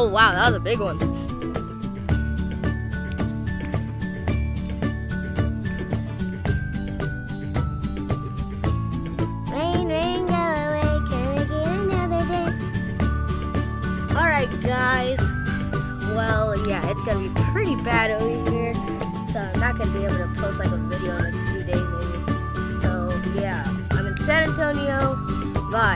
Oh wow, that was a big one. Rain, rain, go away. Can we get another day? Alright guys, well yeah, it's gonna be pretty bad over here, so I'm not gonna be able to post like a video in like a few days maybe. So yeah, I'm in San Antonio. Bye.